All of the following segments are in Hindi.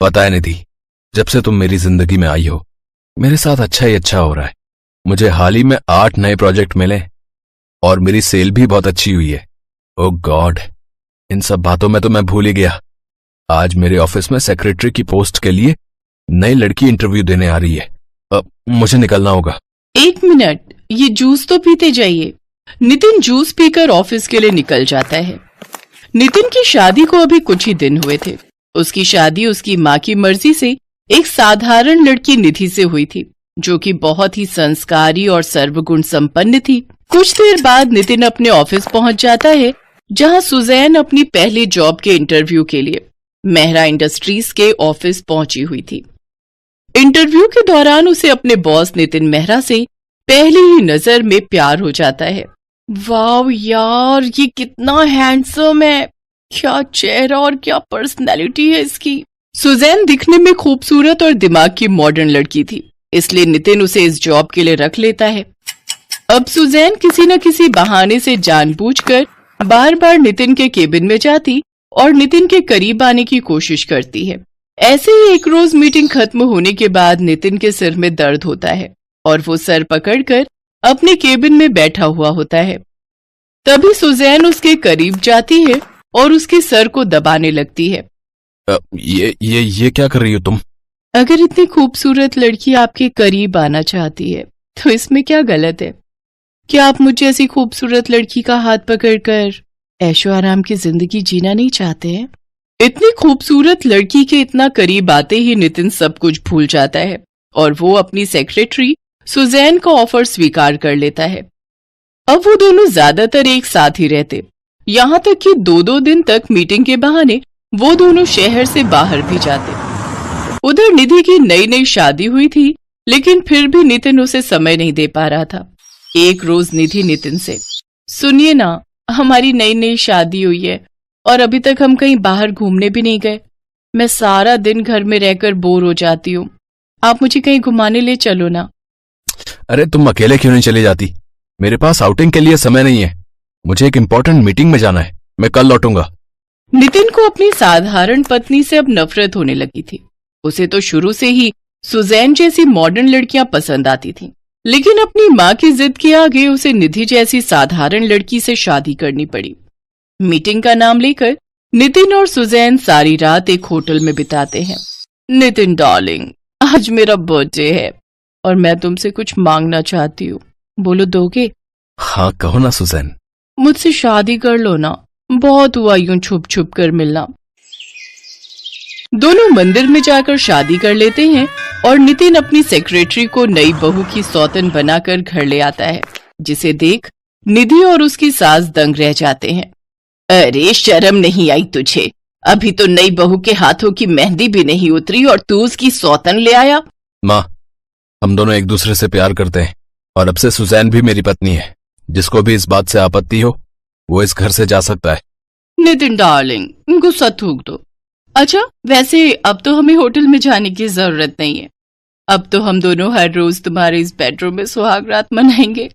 पता है निधि, जब से तुम मेरी जिंदगी में आई हो मेरे साथ अच्छा ही अच्छा हो रहा है। मुझे हाल ही में 8 नए प्रोजेक्ट मिले और मेरी सेल भी बहुत अच्छी हुई है। ओह गॉड, इन सब बातों में तो मैं भूल ही गया। आज मेरे ऑफिस में सेक्रेटरी की पोस्ट के लिए नई लड़की इंटरव्यू देने आ रही है। मुझे निकलना होगा। 1 मिनट, ये जूस तो पीते जाइए। नितिन जूस पीकर ऑफिस के लिए निकल जाता है। नितिन की शादी को अभी कुछ ही दिन हुए थे। उसकी शादी उसकी माँ की मर्जी से एक साधारण लड़की निधि से हुई थी, जो कि बहुत ही संस्कारी और सर्वगुण संपन्न थी। कुछ देर बाद नितिन अपने ऑफिस पहुंच जाता है, जहां सुजैन अपनी पहली जॉब के इंटरव्यू के लिए मेहरा इंडस्ट्रीज के ऑफिस पहुंची हुई थी। इंटरव्यू के दौरान उसे अपने बॉस नितिन मेहरा से पहली ही नजर में प्यार हो जाता है। वाव यार, ये कितना हैंडसम है, क्या चेहरा और क्या पर्सनैलिटी है इसकी। सुजैन दिखने में खूबसूरत और दिमाग की मॉडर्न लड़की थी, इसलिए नितिन उसे इस जॉब के लिए रख लेता है। अब सुजैन किसी न किसी बहाने से जानबूझकर बार बार नितिन के केबिन में जाती और नितिन के करीब आने की कोशिश करती है। ऐसे ही एक रोज मीटिंग खत्म होने के बाद नितिन के सिर में दर्द होता है और वो सर पकड़कर अपने केबिन में बैठा हुआ होता है। तभी सुजैन उसके करीब जाती है और उसके सर को दबाने लगती है। ये क्या कर रही हो तुम? अगर इतनी खूबसूरत लड़की आपके करीब आना चाहती है तो इसमें क्या गलत है? क्या आप मुझे ऐसी खूबसूरत लड़की का हाथ पकड़कर ऐशो आराम की जिंदगी जीना नहीं चाहते हैं? इतनी खूबसूरत लड़की के इतना करीब आते ही नितिन सब कुछ भूल जाता है और वो अपनी सेक्रेटरी सुजैन का ऑफर स्वीकार कर लेता है। अब वो दोनों ज्यादातर एक साथ ही रहते, यहाँ तक कि 2-2 दिन तक मीटिंग के बहाने वो दोनों शहर से बाहर भी जाते। उधर निधि की नई नई शादी हुई थी, लेकिन फिर भी नितिन उसे समय नहीं दे पा रहा था। एक रोज निधि नितिन से, सुनिए ना, हमारी नई नई शादी हुई है और अभी तक हम कहीं बाहर घूमने भी नहीं गए। मैं सारा दिन घर में रहकर बोर हो जाती हूँ, आप मुझे कहीं घुमाने ले चलो ना। अरे तुम अकेले क्यों नहीं चली जाती? मेरे पास आउटिंग के लिए समय नहीं है, मुझे एक इम्पोर्टेंट मीटिंग में जाना है, मैं कल लौटूंगा। नितिन को अपनी साधारण पत्नी से अब नफरत होने लगी थी। उसे तो शुरू से ही सुजैन जैसी मॉडर्न लड़कियां पसंद आती थीं, लेकिन अपनी माँ की जिद के आगे उसे निधि जैसी साधारण लड़की से शादी करनी पड़ी। मीटिंग का नाम लेकर नितिन और सुजैन सारी रात एक होटल में बिताते हैं। नितिन डार्लिंग, आज मेरा बर्थडे है और मैं तुमसे कुछ मांगना चाहती हूँ, बोलो दोगे? हाँ कहो ना सुजैन। मुझसे शादी कर लो ना, बहुत हुआ यूं छुप छुप कर मिलना। दोनों मंदिर में जाकर शादी कर लेते हैं और नितिन अपनी सेक्रेटरी को नई बहू की सौतन बनाकर घर ले आता है, जिसे देख निधि और उसकी सास दंग रह जाते हैं। अरे शर्म नहीं आई तुझे? अभी तो नई बहू के हाथों की मेहंदी भी नहीं उतरी और तू उसकी सौतन ले आया। माँ, हम दोनों एक दूसरे से प्यार करते हैं और अब से सुजैन भी मेरी पत्नी है। जिसको भी इस बात से आपत्ति हो वो इस घर से जा सकता है। नितिन डार्लिंग, गुस्सा थूक दो। अच्छा, वैसे अब तो हमें होटल में जाने की जरूरत नहीं है। अब तो हम दोनों हर रोज तुम्हारे इस बेडरूम में सुहाग रात मनाएंगे।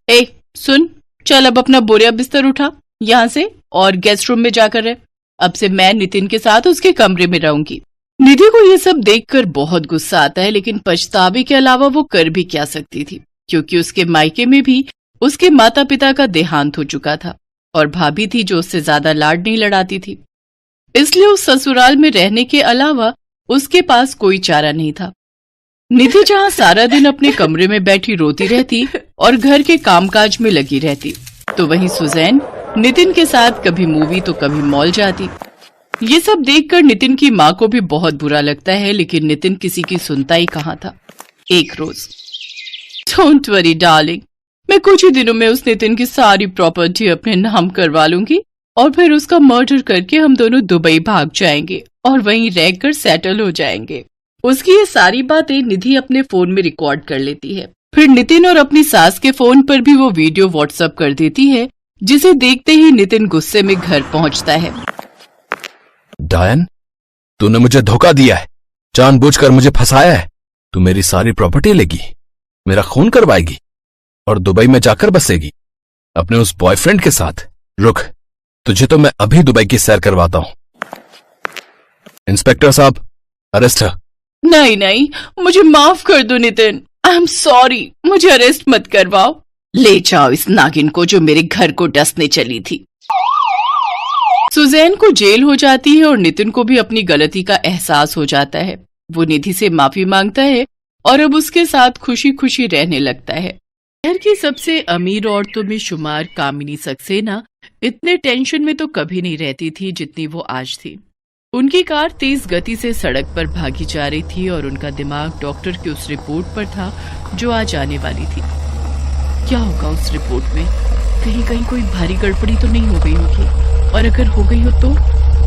ए सुन, चल अब अपना बोरिया बिस्तर उठा यहाँ से और गेस्ट रूम में जाकर रह। अब से मैं नितिन के साथ उसके कमरे में रहूंगी। निधि को ये सब देखकर बहुत गुस्सा आता है, लेकिन पछतावे के अलावा वो कर भी क्या सकती थी, क्योंकि उसके मायके में भी उसके माता पिता का देहांत हो चुका था और भाभी थी जो उससे ज्यादा लाड नहीं लड़ाती थी। इसलिए उस ससुराल में रहने के अलावा उसके पास कोई चारा नहीं था। निधि जहाँ सारा दिन अपने कमरे में बैठी रोती रहती और घर के कामकाज में लगी रहती, तो वहीं सुजैन नितिन के साथ कभी मूवी तो कभी मॉल जाती। ये सब देखकर नितिन की माँ को भी बहुत बुरा लगता है, लेकिन नितिन किसी की सुनता ही कहाँ था। एक रोज, डोंट वरी डार्लिंग, मैं कुछ ही दिनों में उस नितिन की सारी प्रॉपर्टी अपने नाम करवा लूंगी और फिर उसका मर्डर करके हम दोनों दुबई भाग जाएंगे और वहीं रहकर सेटल हो जाएंगे। उसकी ये सारी बातें निधि अपने फोन में रिकॉर्ड कर लेती है। फिर नितिन और अपनी सास के फोन पर भी वो वीडियो व्हाट्सएप कर देती है, जिसे देखते ही नितिन गुस्से में घर पहुंचता है। डायन, तूने मुझे धोखा दिया है, जानबूझकर मुझे फंसाया है। तू मेरी सारी प्रॉपर्टी लेगी, मेरा खून करवाएगी और दुबई में जाकर बसेगी अपने उस बॉयफ्रेंड के साथ। रुक, तुझे तो मैं अभी दुबई की सैर करवाता हूं। इंस्पेक्टर साहब, अरेस्ट है। नहीं नहीं, मुझे माफ कर दो नितिन, आई एम सॉरी, मुझे अरेस्ट मत करवाओ। ले जाओ इस नागिन को जो मेरे घर को डसने चली थी। सुजैन को जेल हो जाती है और नितिन को भी अपनी गलती का एहसास हो जाता है। वो निधि से माफी मांगता है और अब उसके साथ खुशी खुशी रहने लगता है। शहर की सबसे अमीर औरतों में शुमार कामिनी सक्सेना इतने टेंशन में तो कभी नहीं रहती थी जितनी वो आज थी। उनकी कार तेज गति से सड़क पर भागी जा रही थी और उनका दिमाग डॉक्टर की उस रिपोर्ट पर था जो आज आने वाली थी। क्या होगा उस रिपोर्ट में? कहीं कहीं कोई भारी गड़बड़ी तो नहीं हो गई होगी, और अगर हो गई हो तो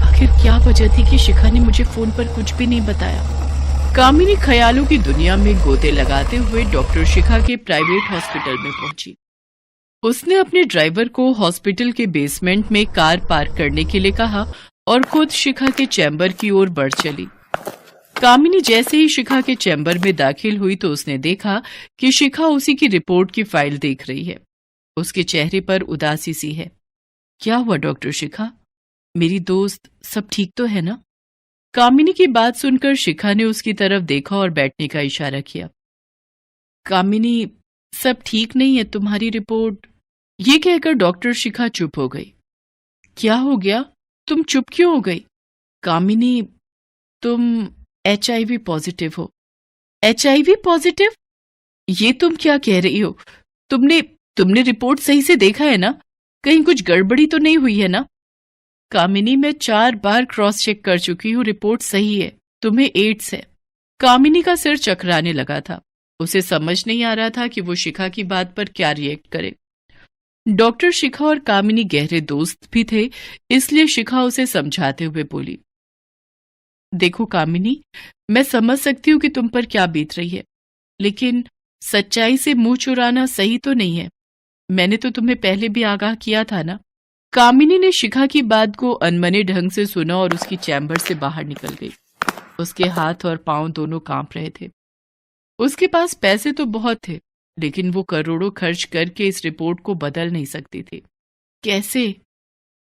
आखिर क्या वजह थी कि शिखा ने मुझे फोन पर कुछ भी नहीं बताया। कामिनी ख्यालों की दुनिया में गोते लगाते हुए डॉक्टर शिखा के प्राइवेट हॉस्पिटल में पहुंची। उसने अपने ड्राइवर को हॉस्पिटल के बेसमेंट में कार पार्क करने के लिए कहा और खुद शिखा के चैम्बर की ओर बढ़ चली। कामिनी जैसे ही शिखा के चैम्बर में दाखिल हुई तो उसने देखा कि शिखा उसी की रिपोर्ट की फाइल देख रही है। उसके चेहरे पर उदासी सी है। क्या हुआ डॉक्टर शिखा? मेरी दोस्त, सब ठीक तो है ना? कामिनी की बात सुनकर शिखा ने उसकी तरफ देखा और बैठने का इशारा किया। कामिनी, सब ठीक नहीं है, तुम्हारी रिपोर्ट। ये कहकर डॉक्टर शिखा चुप हो गई। क्या हो गया? तुम चुप क्यों हो गई? कामिनी, तुम HIV पॉजिटिव हो। HIV positive? ये तुम क्या कह रही हो? तुमने रिपोर्ट सही से देखा है ना? कहीं कुछ गड़बड़ी तो नहीं हुई है ना? कामिनी, मैं 4 बार क्रॉस चेक कर चुकी हूँ, रिपोर्ट सही है, तुम्हें एड्स है। कामिनी का सिर चकराने लगा था। उसे समझ नहीं आ रहा था कि वो शिखा की बात पर क्या रिएक्ट करे। डॉक्टर शिखा और कामिनी गहरे दोस्त भी थे, इसलिए शिखा उसे समझाते हुए बोली, देखो कामिनी, मैं समझ सकती हूँ कि तुम पर क्या बीत रही है, लेकिन सच्चाई से मुंह चुराना सही तो नहीं है। मैंने तो तुम्हें पहले भी आगाह किया था ना। कामिनी ने शिखा की बात को अनमने ढंग से सुना और उसकी चैम्बर से बाहर निकल गई। उसके हाथ और पांव दोनों कांप रहे थे। उसके पास पैसे तो बहुत थे, लेकिन वो करोड़ों खर्च करके इस रिपोर्ट को बदल नहीं सकती थी। कैसे?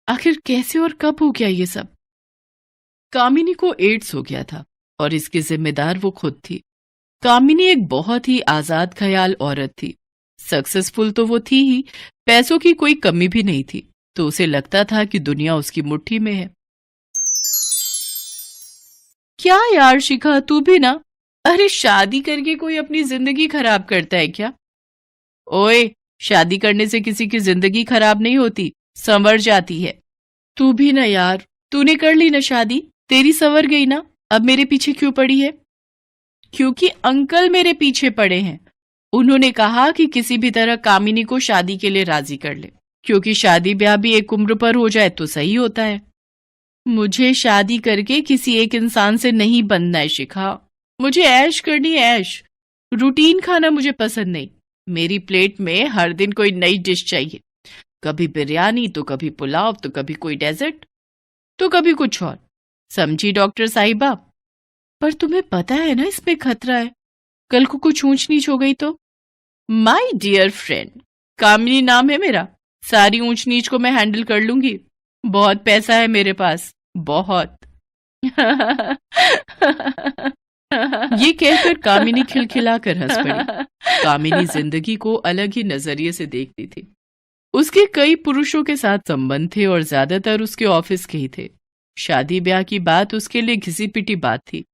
आखिर कैसे और कब हो गया ये सब? कामिनी को एड्स हो गया था और इसकी जिम्मेदार वो खुद थी। कामिनी एक बहुत ही आजाद ख्याल औरत थी। सक्सेसफुल तो वो थी ही, पैसों की कोई कमी भी नहीं थी, तो उसे लगता था कि दुनिया उसकी मुट्ठी में है। क्या यार शिखा, तू भी ना? अरे शादी करके कोई अपनी जिंदगी खराब करता है क्या? ओए, शादी करने से किसी की जिंदगी खराब नहीं होती, संवर जाती है। तू भी ना यार, तूने कर ली ना शादी, तेरी संवर गई ना, अब मेरे पीछे क्यों पड़ी है? क्योंकि अंकल मेरे पीछे पड़े हैं। उन्होंने कहा कि किसी भी तरह कामिनी को शादी के लिए राजी कर ले, क्योंकि शादी ब्याह भी एक उम्र पर हो जाए तो सही होता है। मुझे शादी करके किसी एक इंसान से नहीं बनना है शिखा। मुझे ऐश करनी है, ऐश। रूटीन खाना मुझे पसंद नहीं। मेरी प्लेट में हर दिन कोई नई डिश चाहिए, कभी बिरयानी तो कभी पुलाव तो कभी कोई डेजर्ट तो कभी कुछ और। समझी डॉक्टर साहिबा? पर तुम्हें पता है ना इसमें खतरा है, कल को कुछ ऊंच नीच हो गई तो। माय डियर फ्रेंड, कामिनी नाम है मेरा, सारी ऊंच नीच को मैं हैंडल कर लूंगी। बहुत पैसा है मेरे पास, बहुत। ये कहकर कामिनी खिलखिलाकर हंस पड़ी। कामिनी जिंदगी को अलग ही नजरिए से देखती थी। उसके कई पुरुषों के साथ संबंध थे और ज्यादातर उसके ऑफिस के ही थे। शादी ब्याह की बात उसके लिए घिसी पिटी बात थी।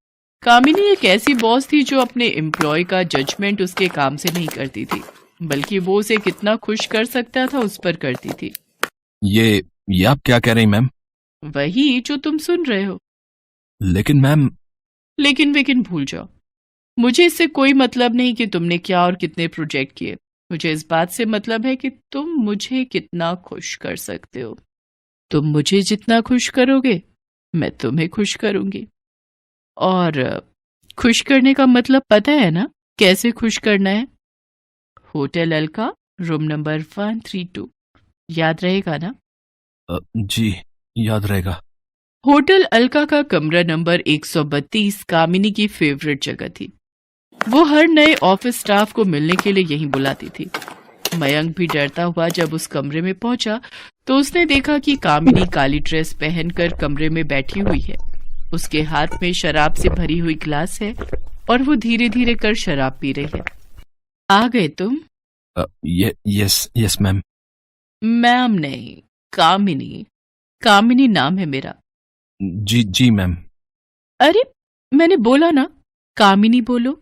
कामिनी एक ऐसी बॉस थी जो अपने एम्प्लॉय का जजमेंट उसके काम से नहीं करती थी, बल्कि वो उसे कितना खुश कर सकता था उस पर करती थी। ये आप क्या कह रही मैम? वही जो तुम सुन रहे हो। लेकिन मैम। लेकिन वेकिन भूल जाओ। मुझे इससे कोई मतलब नहीं कि तुमने क्या और कितने प्रोजेक्ट किए। मुझे इस बात से मतलब है कि तुम मुझे कितना खुश कर सकते हो। तुम मुझे जितना खुश करोगे, मैं तुम्हें खुश करूंगी। और खुश करने का मतलब पता है ना कैसे खुश करना है? होटल अलका, रूम नंबर 132, याद रहेगा ना? जी, याद रहेगा। होटल अलका का कमरा नंबर 132 कामिनी की फेवरेट जगह थी। वो हर नए ऑफिस स्टाफ को मिलने के लिए यहीं बुलाती थी। मयंक भी डरता हुआ जब उस कमरे में पहुंचा तो उसने देखा कि कामिनी काली ड्रेस पहनकर कमरे में बैठी हुई है। उसके हाथ में शराब से भरी हुई ग्लास है और वो धीरे धीरे कर शराब पी रही है। आ गए तुम? Yes yes ma'am. मैम नहीं, कामिनी। कामिनी नाम है मेरा। जी जी मैम। अरे मैंने बोला ना, कामिनी बोलो।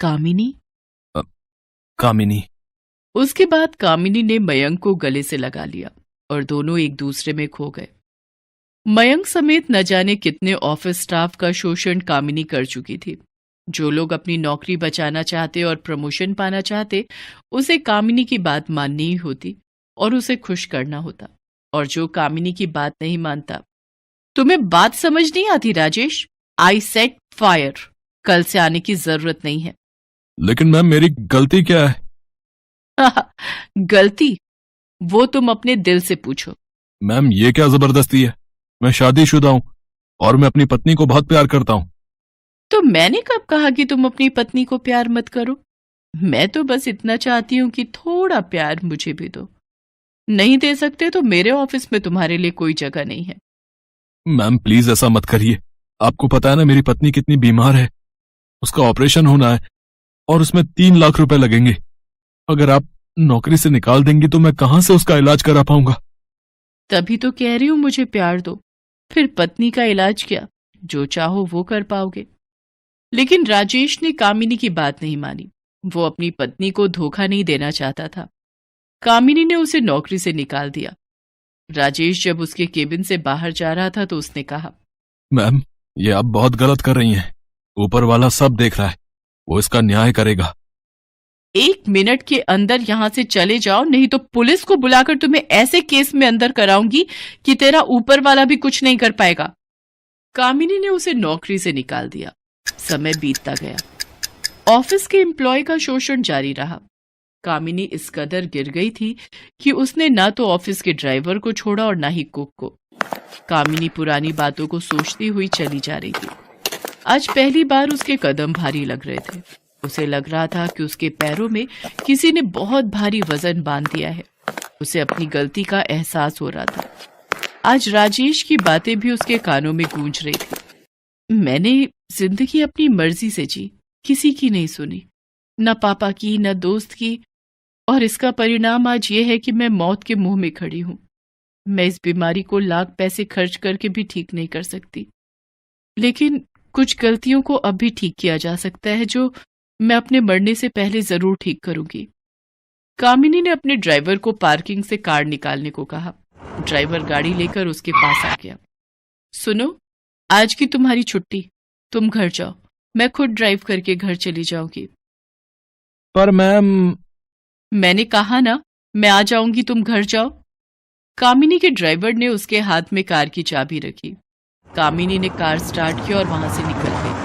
कामिनी। कामिनी। उसके बाद कामिनी ने मयंक को गले से लगा लिया और दोनों एक दूसरे में खो गए। मयंक समेत न जाने कितने ऑफिस स्टाफ का शोषण कामिनी कर चुकी थी। जो लोग अपनी नौकरी बचाना चाहते और प्रमोशन पाना चाहते, उसे कामिनी की बात माननी ही होती और उसे खुश करना होता। और जो कामिनी की बात नहीं मानता। तुम्हें बात समझ नहीं आती राजेश? आई सेट फायर। कल से आने की जरूरत नहीं है। लेकिन मैम मेरी गलती क्या है? गलती वो तुम अपने दिल से पूछो। मैम ये क्या जबरदस्ती है? मैं शादीशुदा हूँ और मैं अपनी पत्नी को बहुत प्यार करता हूँ। तो मैंने कब कहा कि तुम अपनी पत्नी को प्यार मत करो? मैं तो बस इतना चाहती हूं कि थोड़ा प्यार मुझे भी दो। नहीं दे सकते तो मेरे ऑफिस में तुम्हारे लिए कोई जगह नहीं है। मैम प्लीज ऐसा मत करिए। आपको पता है ना मेरी पत्नी कितनी बीमार है। उसका ऑपरेशन होना है और उसमें 3 लाख रुपए लगेंगे। अगर आप नौकरी से निकाल देंगी तो मैं कहां से उसका इलाज करा पाऊंगा? तभी तो कह रही हूं मुझे प्यार दो, फिर पत्नी का इलाज क्या, जो चाहो वो कर पाओगे। लेकिन राजेश ने कामिनी की बात नहीं मानी। वो अपनी पत्नी को धोखा नहीं देना चाहता था। कामिनी ने उसे नौकरी से निकाल दिया। राजेश जब उसके केबिन से बाहर जा रहा था तो उसने कहा, मैम ये आप बहुत गलत कर रही हैं। ऊपर वाला सब देख रहा है, वो इसका न्याय करेगा। 1 मिनट के अंदर यहां से चले जाओ, नहीं तो पुलिस को बुलाकर तुम्हें ऐसे केस में अंदर कराऊंगी कि तेरा ऊपर वाला भी कुछ नहीं कर पाएगा। कामिनी ने उसे नौकरी से निकाल दिया। समय बीतता गया। ऑफिस के एम्प्लॉय का शोषण जारी रहा। कामिनी इस कदर गिर गई थी कि उसने ना तो ऑफिस के ड्राइवर को छोड़ा और ना ही कुक को। कामिनी पुरानी बातों को सोचती हुई चली जा रही थी। आज पहली बार उसके कदम भारी लग रहे थे। उसे लग रहा था कि उसके पैरों में किसी ने बहुत भारी वजन बांध दिया है। उसे अपनी गलती का एहसास हो रहा था। आज राजेश की बातें भी उसके कानों में गूंज रही थी। मैंने जिंदगी अपनी मर्जी से जी, किसी की नहीं सुनी, न पापा की न दोस्त की, और इसका परिणाम आज ये है कि मैं मौत के मुंह में खड़ी हूं। मैं इस बीमारी को लाख पैसे खर्च करके भी ठीक नहीं कर सकती, लेकिन कुछ गलतियों को अब भी ठीक किया जा सकता है, जो मैं अपने मरने से पहले जरूर ठीक करूंगी। कामिनी ने अपने ड्राइवर को पार्किंग से कार निकालने को कहा। ड्राइवर गाड़ी लेकर उसके पास आ गया। सुनो, आज की तुम्हारी छुट्टी, तुम घर जाओ, मैं खुद ड्राइव करके घर चली जाऊंगी। पर मैम। मैंने कहा ना, मैं आ जाऊंगी, तुम घर जाओ। कामिनी के ड्राइवर ने उसके हाथ में कार की चाबी रखी। कामिनी ने कार स्टार्ट किया और वहां से निकल गई।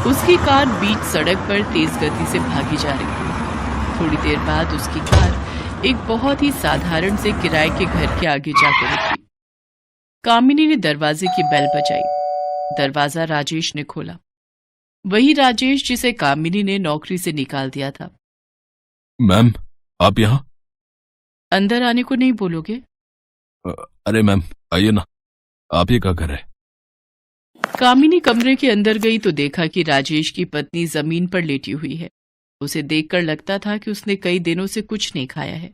उसकी कार बीच सड़क पर तेज गति से भागी जा रही थी। थोड़ी देर बाद उसकी कार एक बहुत ही साधारण से किराए के घर के आगे जाकर रुकी। कामिनी ने दरवाजे की बेल बजाई। दरवाजा राजेश ने खोला। वही राजेश जिसे कामिनी ने नौकरी से निकाल दिया था। मैम आप यहाँ? अंदर आने को नहीं बोलोगे? अरे मैम आइए ना, आप ही का घर है। कामिनी कमरे के अंदर गई तो देखा कि राजेश की पत्नी जमीन पर लेटी हुई है। उसे देखकर लगता था कि उसने कई दिनों से कुछ नहीं खाया है।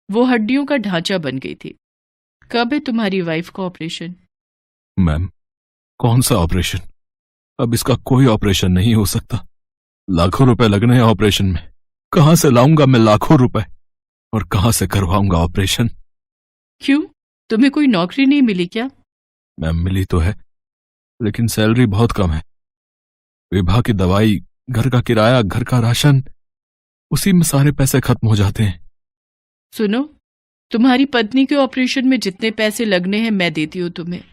वो हड्डियों का ढांचा बन गई थी। कब है तुम्हारी वाइफ का ऑपरेशन? मैम कौन सा ऑपरेशन? अब इसका कोई ऑपरेशन नहीं हो सकता। लाखों रुपए लगने हैं ऑपरेशन में। कहां से लाऊंगा मैं लाखों रुपए, और कहां से करवाऊंगा ऑपरेशन? क्यों, तुम्हें कोई नौकरी नहीं मिली क्या? मैम मिली तो है, लेकिन सैलरी बहुत कम है। विभा की दवाई, घर का किराया, घर का राशन, उसी में सारे पैसे खत्म हो जाते हैं। सुनो, तुम्हारी पत्नी के ऑपरेशन में जितने पैसे लगने हैं मैं देती हूँ तुम्हें।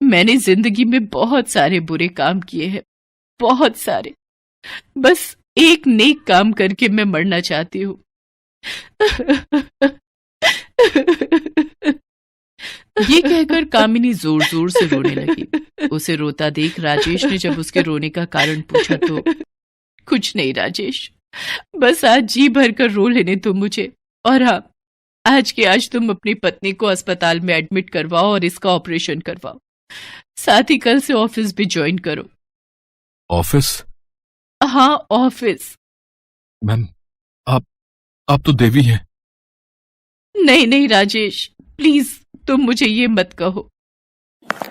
मैंने जिंदगी में बहुत सारे बुरे काम किए हैं, बहुत सारे। बस एक नेक काम करके मैं मरना चाहती हूँ। ये कहकर कामिनी जोर जोर से रोने लगी। उसे रोता देख राजेश ने जब उसके रोने का कारण पूछा तो, कुछ नहीं राजेश, बस आज जी भर कर रो लेने तुम मुझे। और हाँ, आज के आज तुम अपनी पत्नी को अस्पताल में एडमिट करवाओ और इसका ऑपरेशन करवाओ। साथ ही कल से ऑफिस भी ज्वाइन करो। ऑफिस? हाँ, ऑफिस। मैम, आप तो देवी हैं। नहीं नहीं राजेश, प्लीज तुम मुझे ये मत कहो।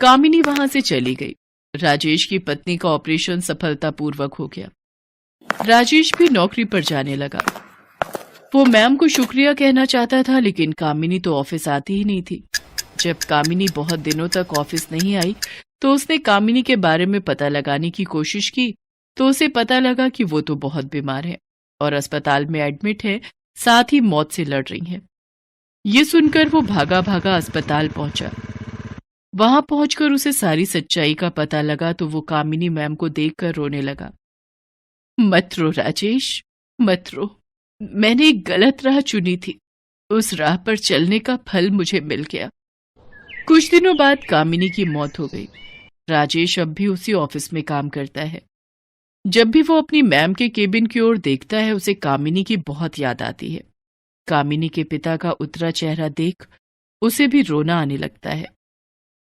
कामिनी वहां से चली गई। राजेश की पत्नी का ऑपरेशन सफलतापूर्वक हो गया। राजेश भी नौकरी पर जाने लगा। वो मैम को शुक्रिया कहना चाहता था, लेकिन कामिनी तो ऑफिस आती ही नहीं थी। जब कामिनी बहुत दिनों तक ऑफिस नहीं आई तो उसने कामिनी के बारे में पता लगाने की कोशिश की, तो उसे पता लगा कि वो तो बहुत बीमार है और अस्पताल में एडमिट है, साथ ही मौत से लड़ रही है। ये सुनकर वो भागा भागा अस्पताल पहुंचा। वहां पहुंचकर उसे सारी सच्चाई का पता लगा तो वो कामिनी मैम को देखकर रोने लगा। मत रो राजेश, मत रो। मैंने एक गलत राह चुनी थी, उस राह पर चलने का फल मुझे मिल गया। कुछ दिनों बाद कामिनी की मौत हो गई। राजेश अब भी उसी ऑफिस में काम करता है। जब भी वो अपनी मैम के केबिन की ओर देखता है, उसे कामिनी की बहुत याद आती है। कामिनी के पिता का उतरा चेहरा देख उसे भी रोना आने लगता है।